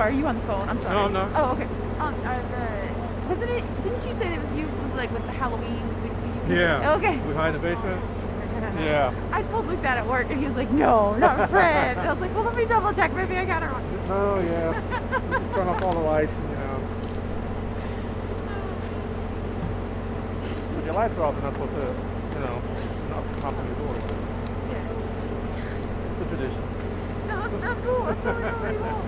sorry, are you on the phone? I'm sorry. No, I'm not. Oh, okay. Wasn't it? Didn't you say that it was you? Was like with the Halloween? Yeah. Okay. We hide in the basement. Yeah. I told Luke that at work, and he was like, "No, not Fred." I was like, "Well, let me double check. Maybe I got it wrong." Oh yeah. Just turn off all the lights, you know. If your lights are off, you're not supposed to, you know, knock on your door. Yeah. It's a tradition. No, that's cool. That's totally cool.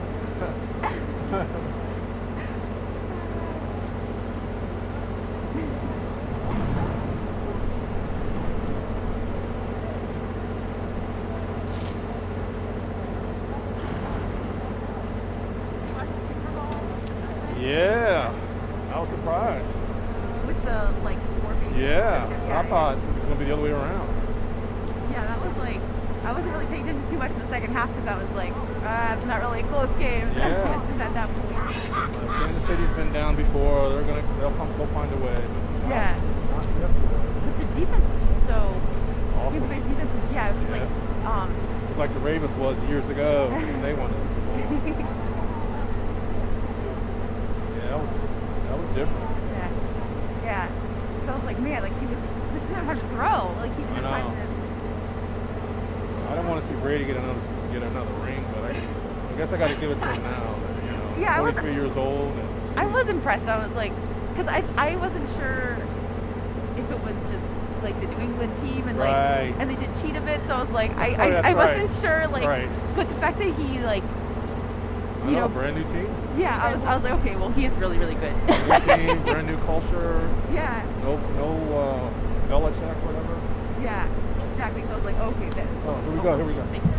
Yeah, I was surprised. With the like scorpion. Yeah, I thought it was gonna be the other way around. Yeah, that was like, I wasn't really paying attention too much in the second half because I was like, it's not really a close game. Yeah. At that point. Kansas City's been down before. They'll find a way. But Yeah. Not yesterday. But the defense was so. Awesome. The defense was, yeah, it was Yeah. like Like the Ravens was years ago when they won the Super Bowl. Yeah, that was different. Yeah. So I was like, man, like he was not hard to throw. Like he didn't find it. I don't want to see Brady get another ring, but I guess I got to give it to him now. You know, Yeah, 43 years old. I was impressed. I was like, because I wasn't sure if it was just like the New England team and like and they did cheat a bit. So I was like, I wasn't sure like, but the fact that he like. You know, brand new team. Yeah, I was like, okay, well, he is really, really good. New team, brand new culture. Yeah. No Belichick, whatever. Yeah, exactly. So I was like, okay, then. Oh, here we go. Thank you.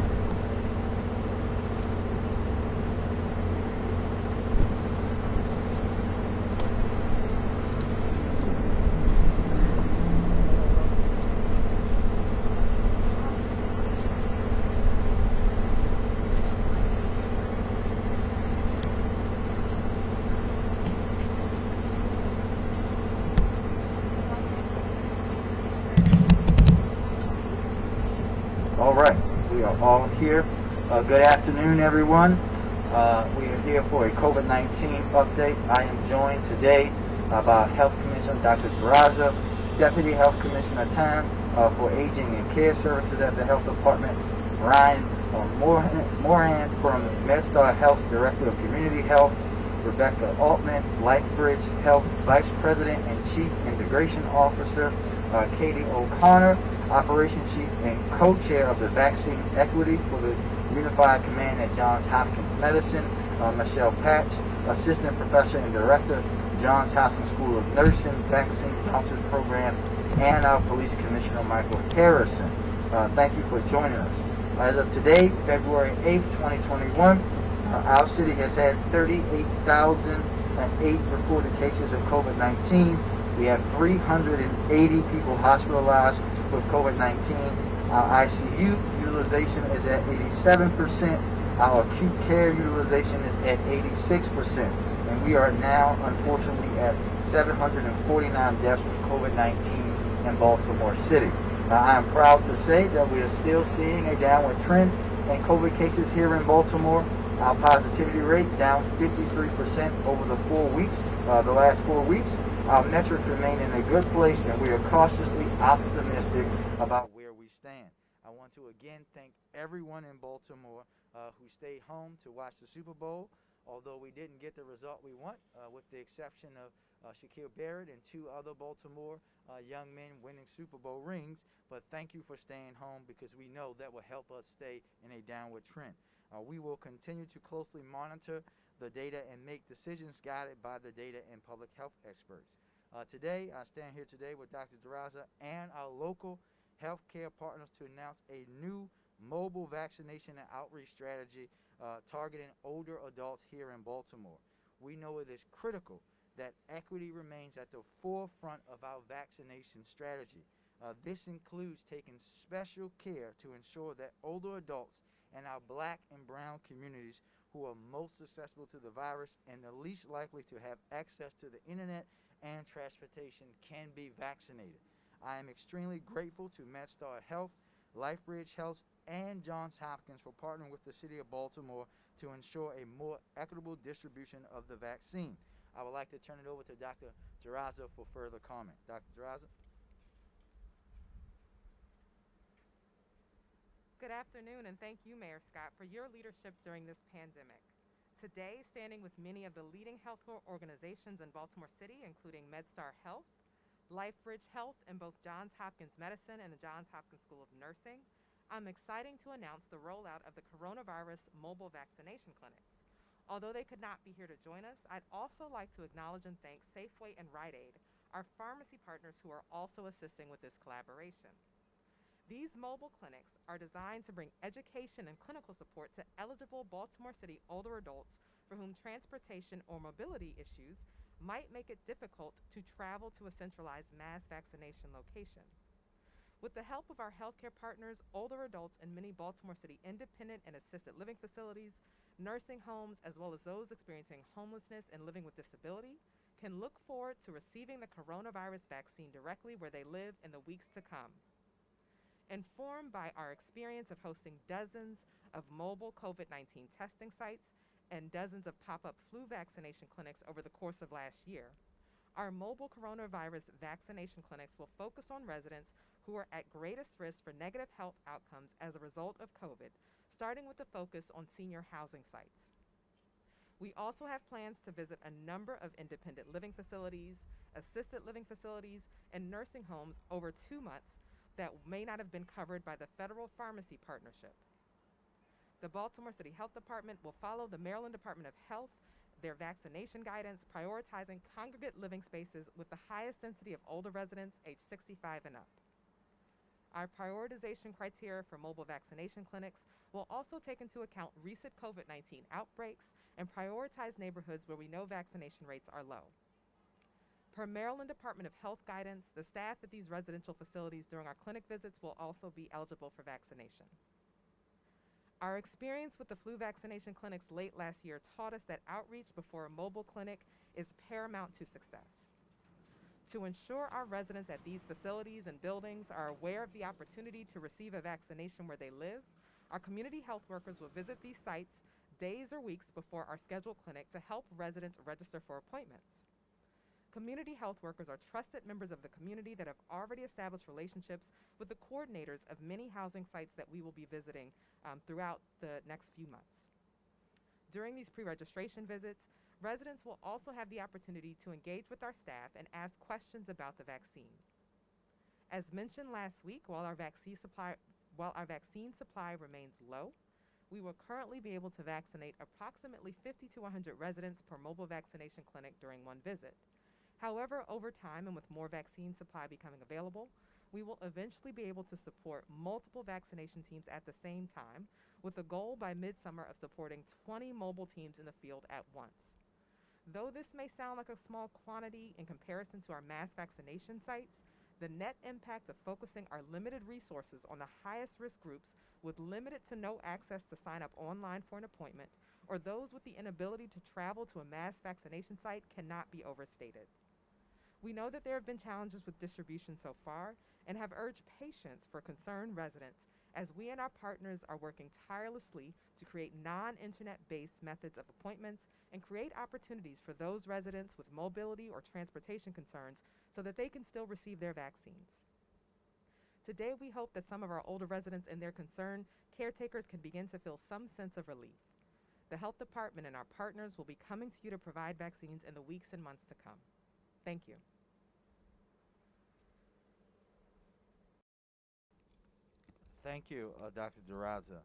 All right, we are all here. Good afternoon, everyone. We are here for a COVID-19 update. I am joined today by Health Commissioner Dr. Taraja, Deputy Health Commissioner Tam for Aging and Care Services at the Health Department, Ryan Moran from MedStar Health's Director of Community Health, Rebecca Altman, LifeBridge Health Vice President and Chief Integration Officer, Katie O'Connor, Operations Chief and Co-Chair of the Vaccine Equity for the Unified Command at Johns Hopkins Medicine, Michelle Patch, Assistant Professor and Director, Johns Hopkins School of Nursing, Vaccine Counselors Program, and our Police Commissioner, Michael Harrison. Thank you for joining us. As of today, February 8th, 2021, our city has had 38,008 reported cases of COVID-19. We have 380 people hospitalized with COVID-19. Our ICU utilization is at 87%. Our acute care utilization is at 86%. And we are now, unfortunately, at 749 deaths from COVID-19 in Baltimore City. I am proud to say that we are still seeing a downward trend in COVID cases here in Baltimore. Our positivity rate down 53% over the last 4 weeks. Our metrics remain in a good place, and we are cautiously optimistic about where we stand. I want to again thank everyone in Baltimore who stayed home to watch the Super Bowl, although we didn't get the result we want, with the exception of Shaquille Barrett and 2 other Baltimore young men winning Super Bowl rings. But thank you for staying home, because we know that will help us stay in a downward trend. We will continue to closely monitor the data and make decisions guided by the data and public health experts. Today, I stand here today with Dr. Duraza and our local healthcare partners to announce a new mobile vaccination and outreach strategy targeting older adults here in Baltimore. We know it is critical that equity remains at the forefront of our vaccination strategy. This includes taking special care to ensure that older adults and our Black and brown communities, who are most susceptible to the virus and the least likely to have access to the internet and transportation, can be vaccinated. I am extremely grateful to MedStar Health, LifeBridge Health, and Johns Hopkins for partnering with the City of Baltimore to ensure a more equitable distribution of the vaccine. I would like to turn it over to Dr. Terrazza for further comment. Dr. Terrazza? Good afternoon, and thank you, Mayor Scott, for your leadership during this pandemic. Today, standing with many of the leading healthcare organizations in Baltimore City, including MedStar Health, LifeBridge Health, and both Johns Hopkins Medicine and the Johns Hopkins School of Nursing, I'm excited to announce the rollout of the coronavirus mobile vaccination clinics. Although they could not be here to join us, I'd also like to acknowledge and thank Safeway and Rite Aid, our pharmacy partners who are also assisting with this collaboration. These mobile clinics are designed to bring education and clinical support to eligible Baltimore City older adults for whom transportation or mobility issues might make it difficult to travel to a centralized mass vaccination location. With the help of our healthcare partners, older adults in many Baltimore City independent and assisted living facilities, nursing homes, as well as those experiencing homelessness and living with disability, can look forward to receiving the coronavirus vaccine directly where they live in the weeks to come. Informed by our experience of hosting dozens of mobile COVID-19 testing sites and dozens of pop-up flu vaccination clinics over the course of last year, our mobile coronavirus vaccination clinics will focus on residents who are at greatest risk for negative health outcomes as a result of COVID, starting with a focus on senior housing sites. We also have plans to visit a number of independent living facilities, assisted living facilities, and nursing homes over 2 months that may not have been covered by the federal pharmacy partnership. The Baltimore City Health Department will follow the Maryland Department of Health, their vaccination guidance, prioritizing congregate living spaces with the highest density of older residents aged 65 and up. Our prioritization criteria for mobile vaccination clinics will also take into account recent COVID-19 outbreaks and prioritize neighborhoods where we know vaccination rates are low. Per Maryland Department of Health guidance, the staff at these residential facilities during our clinic visits will also be eligible for vaccination. Our experience with the flu vaccination clinics late last year taught us that outreach before a mobile clinic is paramount to success. To ensure our residents at these facilities and buildings are aware of the opportunity to receive a vaccination where they live, our community health workers will visit these sites days or weeks before our scheduled clinic to help residents register for appointments. Community health workers are trusted members of the community that have already established relationships with the coordinators of many housing sites that we will be visiting throughout the next few months. During these pre-registration visits, residents will also have the opportunity to engage with our staff and ask questions about the vaccine. As mentioned last week, while our vaccine supply remains low, we will currently be able to vaccinate approximately 50 to 100 residents per mobile vaccination clinic during one visit. However, over time and with more vaccine supply becoming available, we will eventually be able to support multiple vaccination teams at the same time, with the goal by midsummer of supporting 20 mobile teams in the field at once. Though this may sound like a small quantity in comparison to our mass vaccination sites, the net impact of focusing our limited resources on the highest risk groups with limited to no access to sign up online for an appointment, or those with the inability to travel to a mass vaccination site cannot be overstated. We know that there have been challenges with distribution so far and have urged patience for concerned residents as we and our partners are working tirelessly to create non-internet-based methods of appointments and create opportunities for those residents with mobility or transportation concerns so that they can still receive their vaccines. Today, we hope that some of our older residents and their concerned caretakers can begin to feel some sense of relief. The health department and our partners will be coming to you to provide vaccines in the weeks and months to come. Thank you. Thank you, Dr. Terrazza.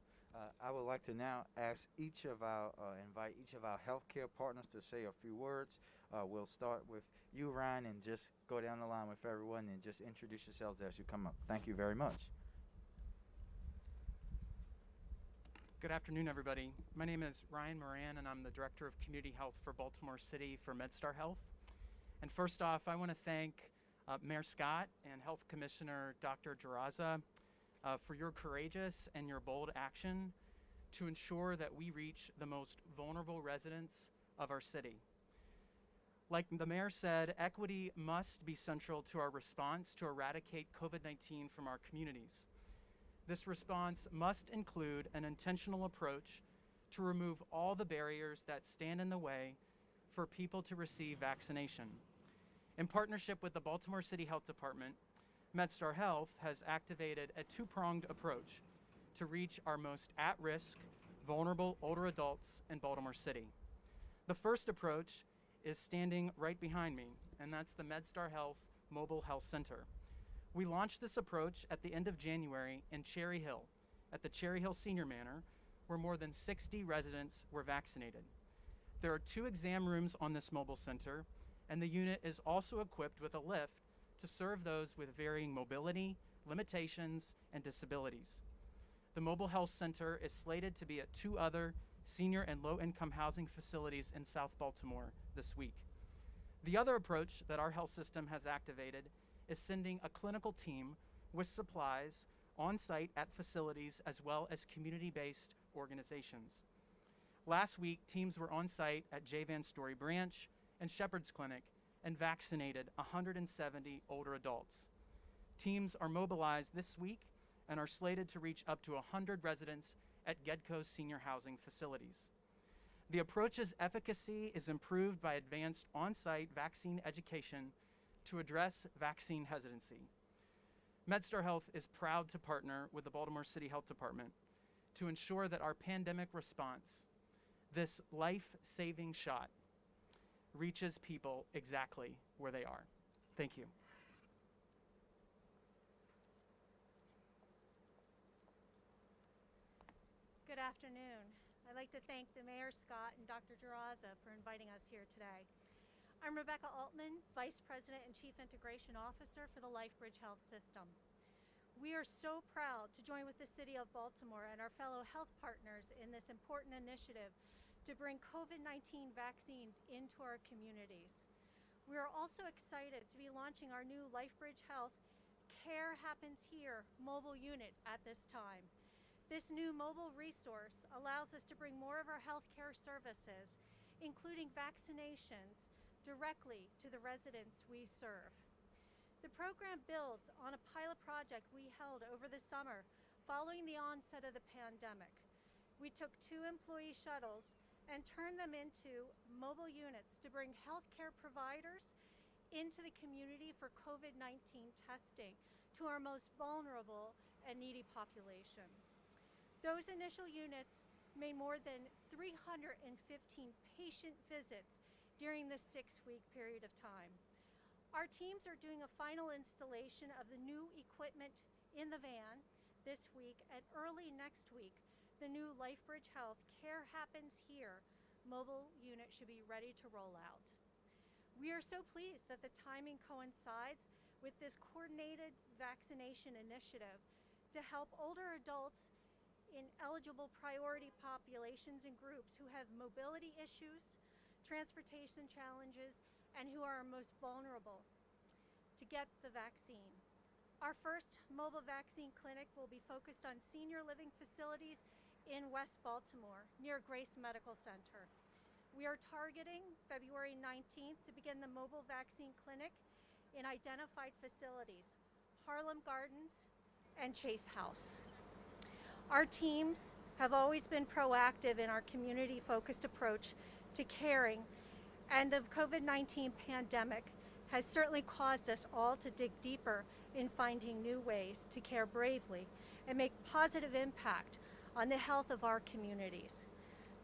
I would like to now ask invite each of our healthcare partners to say a few words. We'll start with you, Ryan, and just go down the line with everyone and just introduce yourselves as you come up. Thank you very much. Good afternoon, everybody. My name is Ryan Moran, and I'm the Director of Community Health for Baltimore City for MedStar Health. And first off, I want to thank Mayor Scott and Health Commissioner Dr. Terrazza for your courageous and your bold action to ensure that we reach the most vulnerable residents of our city. Like the mayor said, equity must be central to our response to eradicate COVID-19 from our communities. This response must include an intentional approach to remove all the barriers that stand in the way for people to receive vaccination. In partnership with the Baltimore City Health Department, MedStar Health has activated a two-pronged approach to reach our most at-risk, vulnerable older adults in Baltimore City. The first approach is standing right behind me, and that's the MedStar Health Mobile Health Center. We launched this approach at the end of January in Cherry Hill, at the Cherry Hill Senior Manor, where more than 60 residents were vaccinated. There are 2 exam rooms on this mobile center, and the unit is also equipped with a lift to serve those with varying mobility, limitations, and disabilities. The Mobile Health Center is slated to be at 2 other senior and low-income housing facilities in South Baltimore this week. The other approach that our health system has activated is sending a clinical team with supplies on site at facilities as well as community-based organizations. Last week, teams were on site at J. Van Story Branch and Shepherd's Clinic and vaccinated 170 older adults. Teams are mobilized this week and are slated to reach up to 100 residents at Gedco's senior housing facilities. The approach's efficacy is improved by advanced on-site vaccine education to address vaccine hesitancy. MedStar Health is proud to partner with the Baltimore City Health Department to ensure that our pandemic response, this life-saving shot, reaches people exactly where they are. Thank you. Good afternoon. I'd like to thank the Mayor Scott and Dr. Duraza for inviting us here today. I'm Rebecca Altman, Vice President and Chief Integration Officer for the LifeBridge Health System. We are so proud to join with the City of Baltimore and our fellow health partners in this important initiative to bring COVID-19 vaccines into our communities. We are also excited to be launching our new LifeBridge Health Care Happens Here mobile unit at this time. This new mobile resource allows us to bring more of our healthcare services, including vaccinations, directly to the residents we serve. The program builds on a pilot project we held over the summer following the onset of the pandemic. We took 2 employee shuttles and turned them into mobile units to bring healthcare providers into the community for COVID-19 testing to our most vulnerable and needy population. Those initial units made more than 315 patient visits during this 6-week period of time. Our teams are doing a final installation of the new equipment in the van this week, and early next week, the new LifeBridge Health Care Happens Here mobile unit should be ready to roll out. We are so pleased that the timing coincides with this coordinated vaccination initiative to help older adults in eligible priority populations and groups who have mobility issues, transportation challenges, and who are most vulnerable to get the vaccine. Our first mobile vaccine clinic will be focused on senior living facilities in West Baltimore, near Grace Medical Center. We are targeting February 19th to begin the mobile vaccine clinic in identified facilities, Harlem Gardens and Chase House. Our teams have always been proactive in our community-focused approach to caring, and the COVID-19 pandemic has certainly caused us all to dig deeper in finding new ways to care bravely and make positive impact on the health of our communities.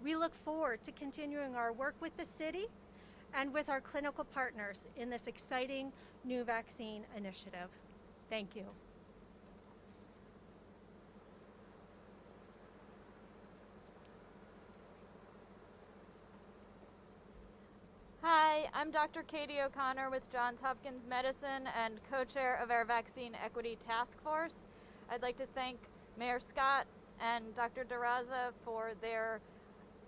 We look forward to continuing our work with the city and with our clinical partners in this exciting new vaccine initiative. Thank you. Hi, I'm Dr. Katie O'Connor with Johns Hopkins Medicine and co-chair of our Vaccine Equity Task Force. I'd like to thank Mayor Scott and Dr. Duraza for their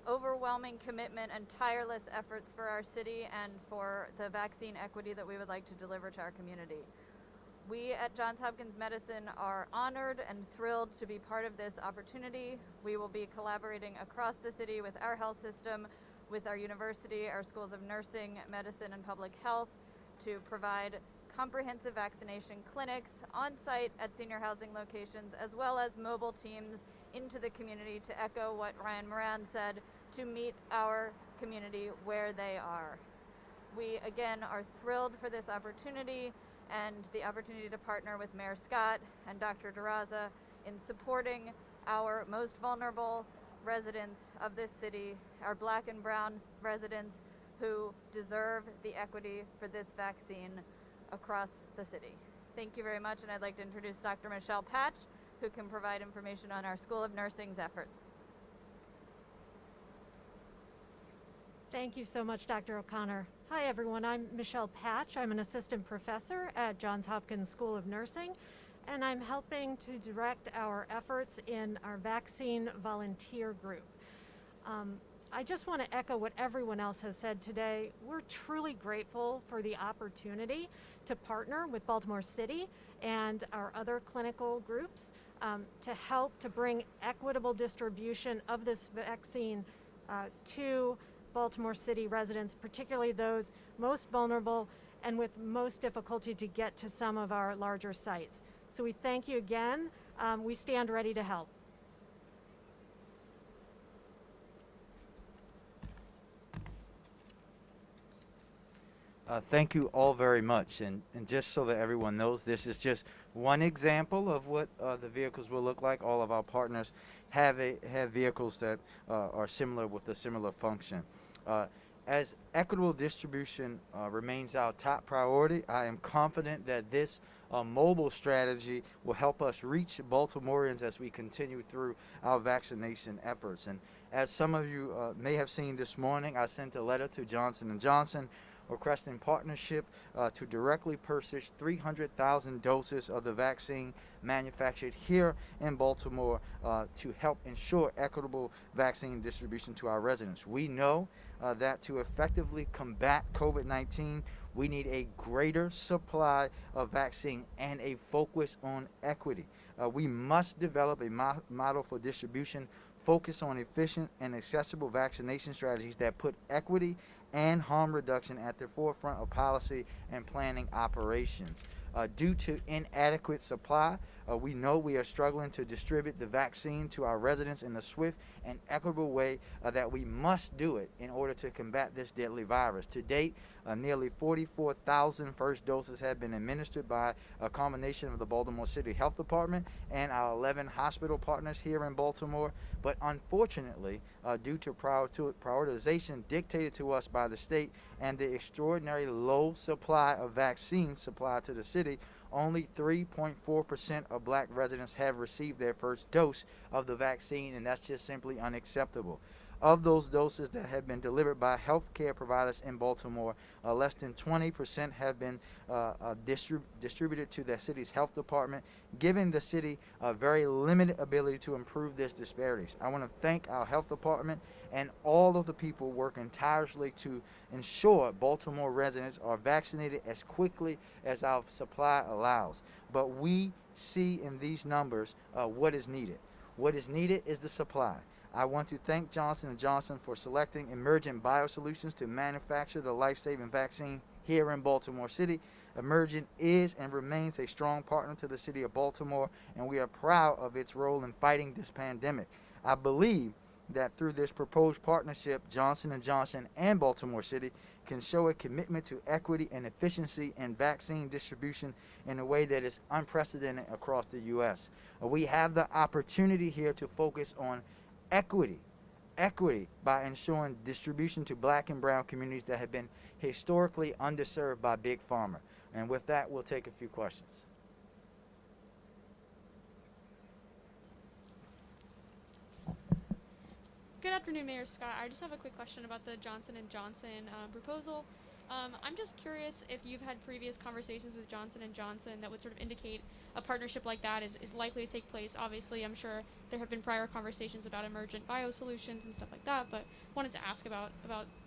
overwhelming commitment and tireless efforts for our city and for the vaccine equity that we would like to deliver to our community. We at Johns Hopkins Medicine are honored and thrilled to be part of this opportunity. We will be collaborating across the city with our health system, with our university, our schools of nursing, medicine, and public health to provide comprehensive vaccination clinics on site at senior housing locations, as well as mobile teams into the community, to echo what Ryan Moran said, to meet our community where they are. We again are thrilled for this opportunity and the opportunity to partner with Mayor Scott and Dr. DeRaza in supporting our most vulnerable residents of this city, our Black and brown residents who deserve the equity for this vaccine across the city. Thank you very much, and I'd like to introduce Dr. Michelle Patch, who can provide information on our School of Nursing's efforts. Thank you so much, Dr. O'Connor. Hi, everyone. I'm Michelle Patch. I'm an assistant professor at Johns Hopkins School of Nursing, and I'm helping to direct our efforts in our vaccine volunteer group. I just want to echo what everyone else has said today. We're truly grateful for the opportunity to partner with Baltimore City and our other clinical groups to help to bring equitable distribution of this vaccine to Baltimore City residents, particularly those most vulnerable and with most difficulty to get to some of our larger sites. So we thank you again. We stand ready to help. Thank you all very much, and just so that everyone knows, this is just one example of what the vehicles will look like. All of our partners have vehicles that are similar with a similar function. As equitable distribution remains our top priority, I am confident that this mobile strategy will help us reach Baltimoreans as we continue through our vaccination efforts. And as some of you may have seen this morning, I sent a letter to Johnson & Johnson requesting partnership to directly purchase 300,000 doses of the vaccine manufactured here in Baltimore to help ensure equitable vaccine distribution to our residents. We know that to effectively combat COVID-19, we need a greater supply of vaccine and a focus on equity. We must develop a model for distribution focused on efficient and accessible vaccination strategies that put equity and harm reduction at the forefront of policy and planning operations. Due to inadequate supply, we know we are struggling to distribute the vaccine to our residents in a swift and equitable way that we must do it in order to combat this deadly virus. To date, nearly 44,000 first doses have been administered by a combination of the Baltimore City Health Department and our 11 hospital partners here in Baltimore. But unfortunately, due to prioritization dictated to us by the state and the extraordinary low supply of vaccines supplied to the city, only 3.4% of Black residents have received their first dose of the vaccine, and that's just simply unacceptable. Of those doses that have been delivered by healthcare providers in Baltimore, less than 20% have been distributed to the city's health department, giving the city a very limited ability to improve this disparities. I want to thank our health department and all of the people working tirelessly to ensure Baltimore residents are vaccinated as quickly as our supply allows. But we see in these numbers what is needed. What is needed is the supply. I want to thank Johnson & Johnson for selecting Emergent Biosolutions to manufacture the life-saving vaccine here in Baltimore City. Emergent is and remains a strong partner to the city of Baltimore, and we are proud of its role in fighting this pandemic. I believe that through this proposed partnership, Johnson & Johnson and Baltimore City can show a commitment to equity and efficiency in vaccine distribution in a way that is unprecedented across the U.S. We have the opportunity here to focus on equity by ensuring distribution to Black and brown communities that have been historically underserved by Big Pharma. And with that, we'll take a few questions. Good afternoon, Mayor Scott. I just have a quick question about the Johnson & Johnson proposal. I'm just curious if you've had previous conversations with Johnson & Johnson that would sort of indicate a partnership like that is likely to take place. Obviously, I'm sure there have been prior conversations about emergent biosolutions and stuff like that, but wanted to ask about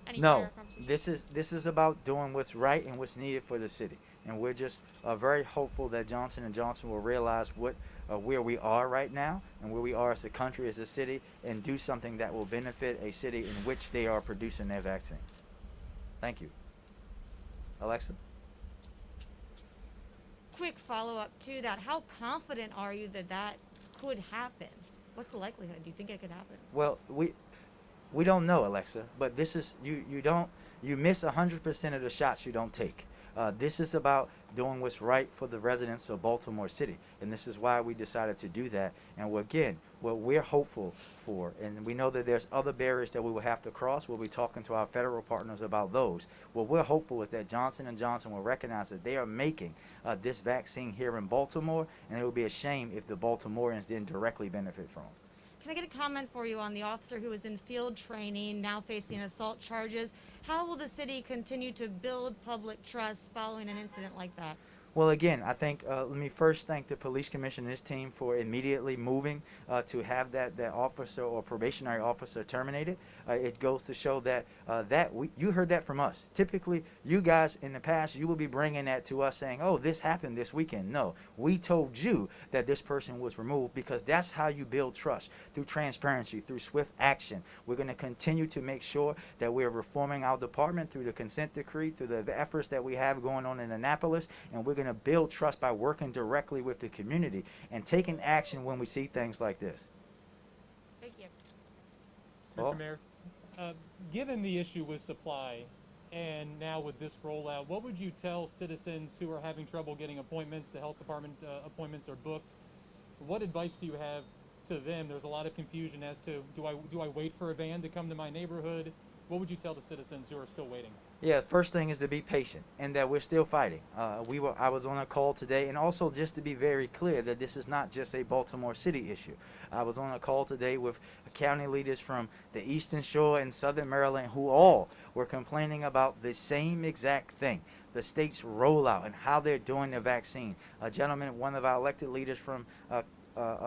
any prior conversations. This is about doing what's right and what's needed for the city. And we're just very hopeful that Johnson & Johnson will realize where we are right now and where we are as a country, as a city, and do something that will benefit a city in which they are producing their vaccine. Thank you. Alexa? Quick follow-up to that. How confident are you that that could happen? What's the likelihood? Do you think it could happen? Well, we don't know, Alexa, but this is you miss 100% of the shots you don't take. This is about doing what's right for the residents of Baltimore City, and this is why we decided to do that. And what we're hopeful for, and we know that there's other barriers that we will have to cross. We'll be talking to our federal partners about those. What we're hopeful is that Johnson & Johnson will recognize that they are making this vaccine here in Baltimore, and it would be a shame if the Baltimoreans didn't directly benefit from it. Can I get a comment for you on the officer who was in field training, now facing assault charges? How will the city continue to build public trust following an incident like that? Well, again, I think let me first thank the police commission and his team for immediately moving to have that officer or probationary officer terminated. It goes to show that you heard that from us. Typically, you guys in the past, you will be bringing that to us saying, oh, this happened this weekend. No, we told you that this person was removed because that's how you build trust, through transparency, through swift action. We're going to continue to make sure that we're reforming our department through the consent decree, through the efforts that we have going on in Annapolis, and we're going to build trust by working directly with the community and taking action when we see things like this. Thank you. Mr. Mayor, given the issue with supply and now with this rollout, what would you tell citizens who are having trouble getting appointments? The health department appointments are booked. What advice do you have to them? There's a lot of confusion as to do I wait for a van to come to my neighborhood? What would you tell the citizens who are still waiting? Yeah, first thing is to be patient and that we're still fighting. I was on a call today, and also just to be very clear that this is not just a Baltimore City issue. I was on a call today with county leaders from the Eastern Shore and Southern Maryland who all were complaining about the same exact thing, the state's rollout and how they're doing the vaccine. A gentleman, one of our elected leaders from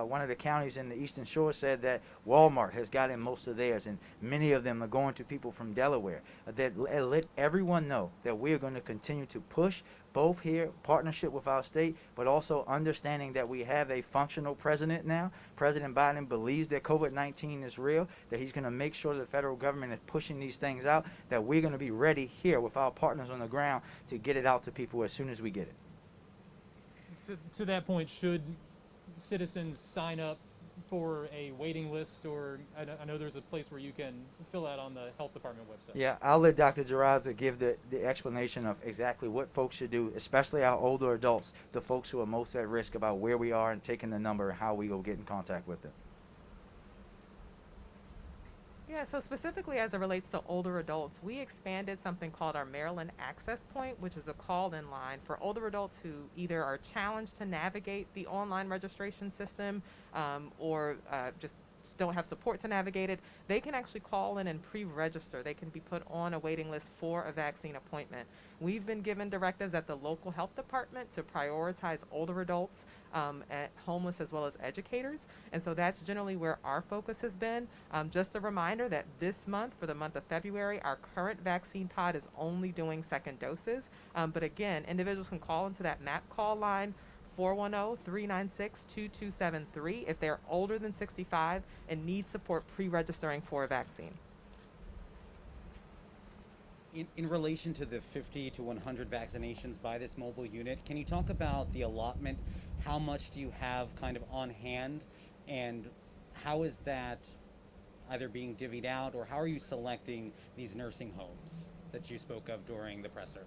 one of the counties in the Eastern Shore, said that Walmart has gotten most of theirs, and many of them are going to people from Delaware. That let everyone know that we're going to continue to push both here, partnership with our state, but also understanding that we have a functional president now. President Biden believes that COVID-19 is real, that he's going to make sure the federal government is pushing these things out, that we're going to be ready here with our partners on the ground to get it out to people as soon as we get it. To that point, should citizens sign up for a waiting list, or I know there's a place where you can fill out on the health department website? Yeah, I'll let Dr. Geraza give the explanation of exactly what folks should do, especially our older adults, the folks who are most at risk, about where we are and taking the number and how we will get in contact with them. Yeah, so specifically as it relates to older adults, we expanded something called our Maryland Access Point, which is a call-in line for older adults who either are challenged to navigate the online registration system or just don't have support to navigate it. They can actually call in and pre-register. They can be put on a waiting list for a vaccine appointment. We've been given directives at the local health department to prioritize older adults, homeless, as well as educators. And so that's generally where our focus has been. Just a reminder that this month, for the month of February, our current vaccine pod is only doing second doses. But again, individuals can call into that MAP call line, 410-396-2273, if they're older than 65 and need support pre-registering for a vaccine. In relation to the 50 to 100 vaccinations by this mobile unit, can you talk about the allotment? How much do you have kind of on hand, and how is that either being divvied out, or how are you selecting these nursing homes that you spoke of during the presser?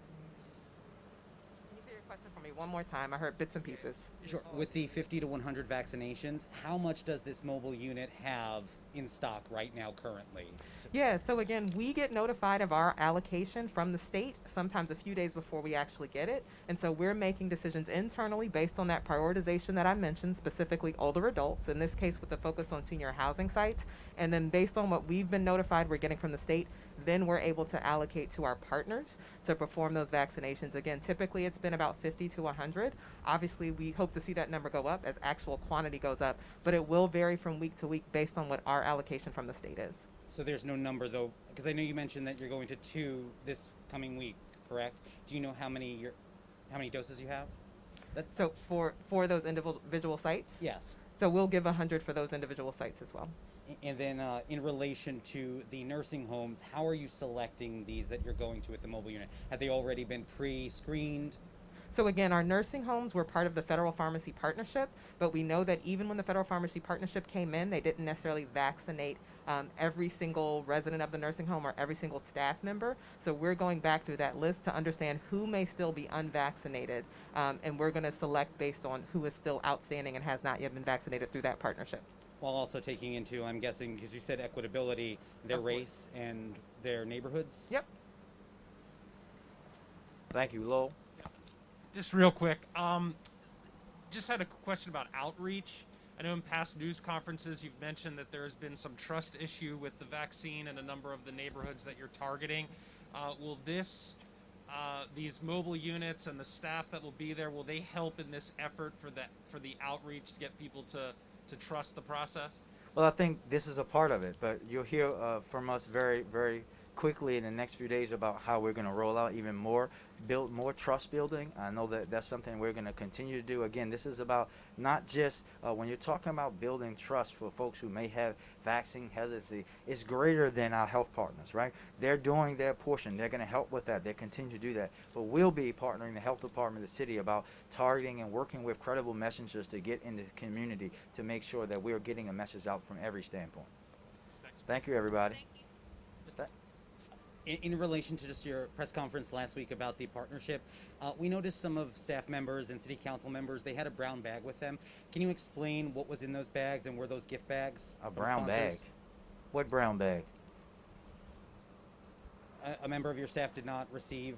Question for me one more time. I heard bits and pieces. Sure. With the 50 to 100 vaccinations, how much does this mobile unit have in stock right now currently? Yeah, so again, we get notified of our allocation from the state sometimes a few days before we actually get it. And so we're making decisions internally based on that prioritization that I mentioned, specifically older adults, in this case with the focus on senior housing sites. And then based on what we've been notified we're getting from the state, then we're able to allocate to our partners to perform those vaccinations. Again, typically it's been about 50 to 100. Obviously, we hope to see that number go up as actual quantity goes up, but it will vary from week to week based on what our allocation from the state is. So there's no number, though, because I know you mentioned that you're going to 2 this coming week, correct? Do you know how many doses you have? So for those individual sites? Yes. So we'll give 100 for those individual sites as well. And then in relation to the nursing homes, how are you selecting these that you're going to at the mobile unit? Have they already been pre-screened? So again, our nursing homes were part of the Federal Pharmacy Partnership, but we know that even when the Federal Pharmacy Partnership came in, they didn't necessarily vaccinate every single resident of the nursing home or every single staff member. So we're going back through that list to understand who may still be unvaccinated, and we're going to select based on who is still outstanding and has not yet been vaccinated through that partnership. While also taking into, I'm guessing, because you said equitability, their race and their neighborhoods? Yep. Thank you, Lowell. Just real quick, just had a question about outreach. I know in past news conferences you've mentioned that there has been some trust issue with the vaccine in a number of the neighborhoods that you're targeting. Will these mobile units and the staff that will be there, will they help in this effort for the outreach to get people to trust the process? Well, I think this is a part of it, but you'll hear from us very, very quickly in the next few days about how we're going to roll out even more, build more trust building. I know that that's something we're going to continue to do. Again, this is about not just when you're talking about building trust for folks who may have vaccine hesitancy, it's greater than our health partners, right? They're doing their portion. They're going to help with that. They continue to do that. But we'll be partnering the health department of the city about targeting and working with credible messengers to get into the community to make sure that we're getting a message out from every standpoint. Thank you, everybody. Thank you. In relation to just your press conference last week about the partnership, we noticed some of staff members and city council members, they had a brown bag with them. Can you explain what was in those bags and were those gift bags? A brown bag? What brown bag? A member of your staff did not receive,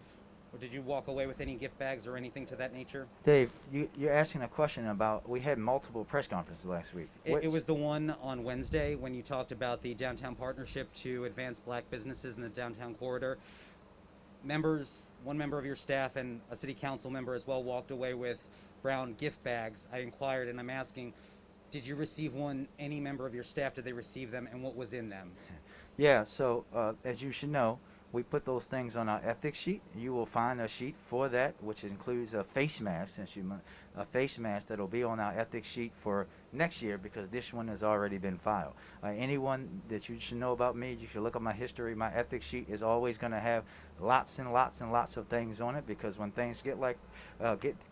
or did you walk away with any gift bags or anything to that nature? Dave, you're asking a question about, we had multiple press conferences last week. It was the one on Wednesday when you talked about the downtown partnership to advance black businesses in the downtown corridor. One member of your staff and a city council member as well walked away with brown gift bags. I inquired and I'm asking, did you receive one? Any member of your staff, did they receive them, and what was in them? Yeah, so as you should know, we put those things on our ethics sheet. You will find a sheet for that, which includes a face mask, a face mask that'll be on our ethics sheet for next year because this one has already been filed. Anyone that you should know about me, you should look at my history. My ethics sheet is always going to have lots and lots and lots of things on it because when things get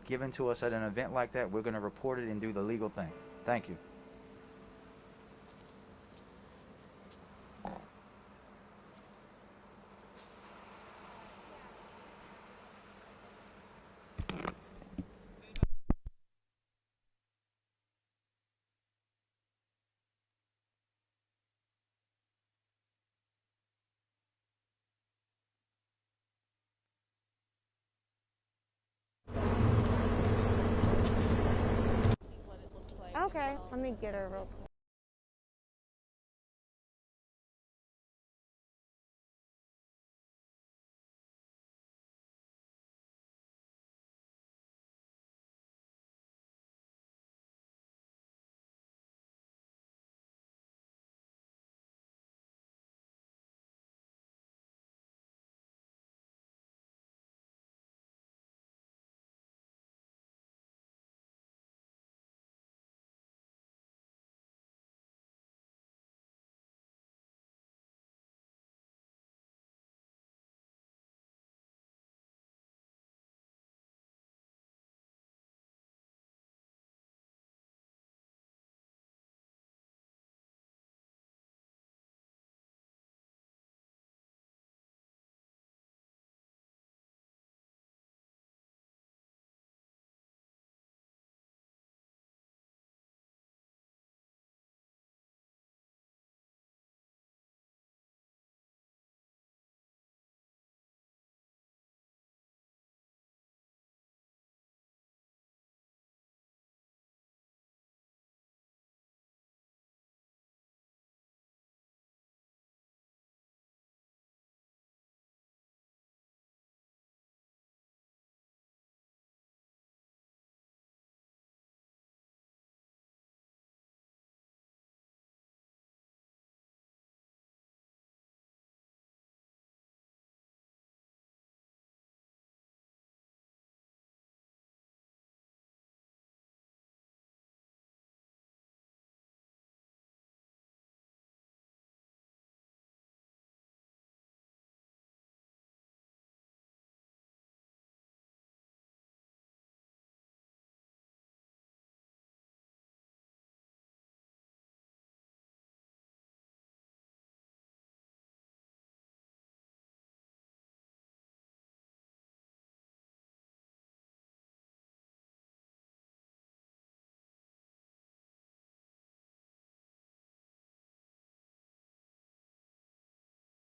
given to us at an event like that, we're going to report it and do the legal thing. Thank you. Okay, let me get her real quick.